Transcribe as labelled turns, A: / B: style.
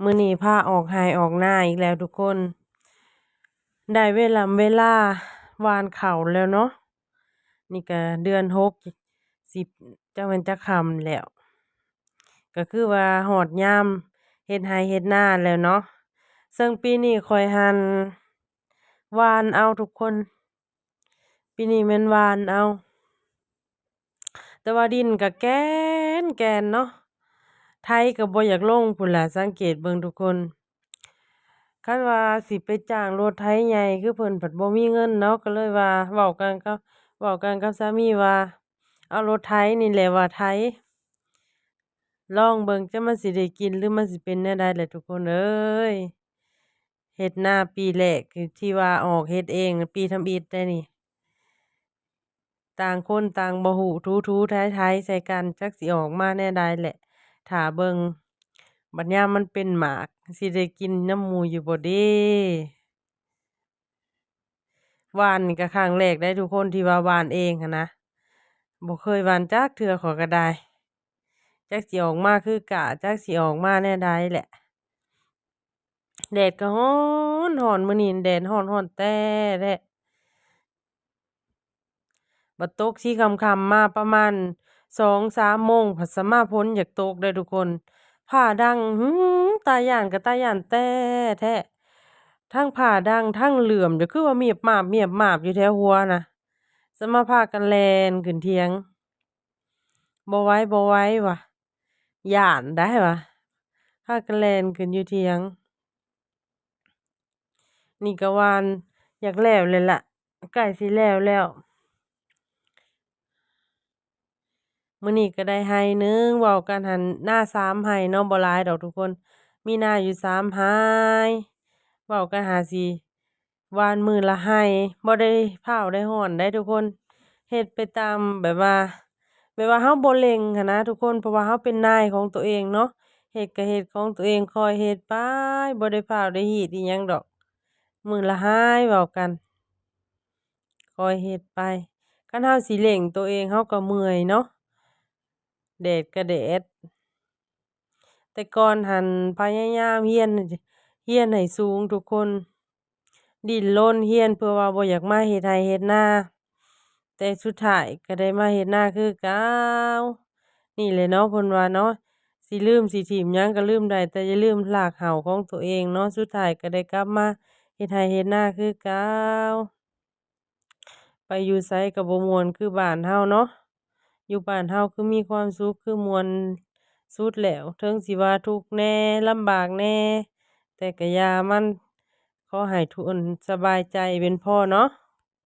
A: มื้อนี้พาออกไร่ออกนาอีกแล้วทุกคน ได้เวลาหว่านข้าวแล้วเนาะ นี่ก็เดือน6สิจักแม่นจักค่ำแล้ว ก็คือว่าฮอดยามเฮ็ดไร่เฮ็ดนาแล้วเนาะ ซึ่งปีนี้ข้อยหั้นหว่านเอาทุกคน ปีนี้แม่นหว่านเอา แต่ว่าดินก็แก่นเนาะ ไถก็บ่อยากลงพู้นล่ะสังเกตเบิ่งทุกคน คันว่าสิไปจ้างรถไถใหญ่คือเพิ่นผัดบ่มีเงินเนาะ ก็เลยว่าเว้ากันกับสามีว่าเอารถไถนี่แหละว่าไถ ลองเบิ่งจักมันสิได้กินหรือมันสิเป็นแนวใดแหละทุกคนเอ้ย เฮ็ดนาปีแรกคือที่ว่าออกเฮ็ดเองปีทำอิฐได้นี่ ต่างคนต่างบ่ฮู้ถูๆไถๆใส่กันจักสิออกมาแนวใดแหละ ท่าเบิ่ง บัดยามมันเป็นหมากสิได้กินนำหมู่อยู่บ่เด้หว่านนี่ก็ครั้งแรกได้ทุกคนที่ว่าหว่านเองหั้นนะ บ่เคยหว่านจักเทื่อข้อยก็ได้ จักสิออกมาคือกะจักสิออกมาแนวใดแหละ แดดก็ร้อนมื้อนี้แดดร้อนแท้แท้ บัดตกสิค่ำๆมาประมาณ2-3โมงผัดสมาฝนอยากตกเด้อทุกคน ฟ้าดังตาย้านก็ตาย้านแต้แท้ ทั้งฟ้าดังทั้งเหลื่อมก็คือว่าเมียบมาบอยู่แถวหัวน่ะสมาพากันแล่นขึ้นเถียง บ่ไหวว่ะ ย้านได้ว่ะ พากันแล่นขึ้นอยู่เถียง นี่ก็หว่านอยากแล้วแล้วล่ะ ใกล้สิแล้ว มื้อนี้ก็ได้ไร่หนึ่งเว้ากันหั้นนา3ไร่เนาะบ่หลายดอกทุกคน มีนาอยู่3ไร่เว้ากันหาสิหว่านมื้อละไร่บ่ได้พาวได้ร้อนได้ทุกคน เฮ็ดไปตามแบบว่าเราบ่เร่งหั้นนะทุกคน เพราะว่าเราเป็นนายของตัวเองเนาะ เฮ็ดก็เฮ็ดของตัวเองค่อยเฮ็ดไปบ่ได้ฟ้าวได้รีบอิหยังดอก มื้อละไร่เว้ากัน ค่อยเฮ็ดไป คันเราสิเร่งตัวเองเราก็เมื่อยเนาะ แดดก็แดด แต่ก่อนหั้นพยายามเรียนให้สูงทุกคน ดิ้นรนเรียนเพื่อว่าบ่อยากมาเฮ็ดไร่เฮ็ดนา แต่สุดท้ายก็ได้มาเฮ็ดนาคือเก่า นี่แหละเนาะเพิ่นว่าเนาะ สิลืมสิถิ้มหยังก็ลืมได้แต่อย่าลืมรากเหง้าของตัวเองเนาะ สุดท้ายก็ได้กลับมาเฮ็ดไร่เฮ็ดนาคือเก่า ไปอยู่ไสก็บ่ม่วนคือบ้านเราเนาะ อยู่บ้านเราคือมีความสุขคือม่วนสุดแล้ว ถึงสิว่าทุกข์แหน่ลำบากแหน่ แต่ก็อย่ามัน ขอให้ทุกคนสบายใจเป็นพอเนาะ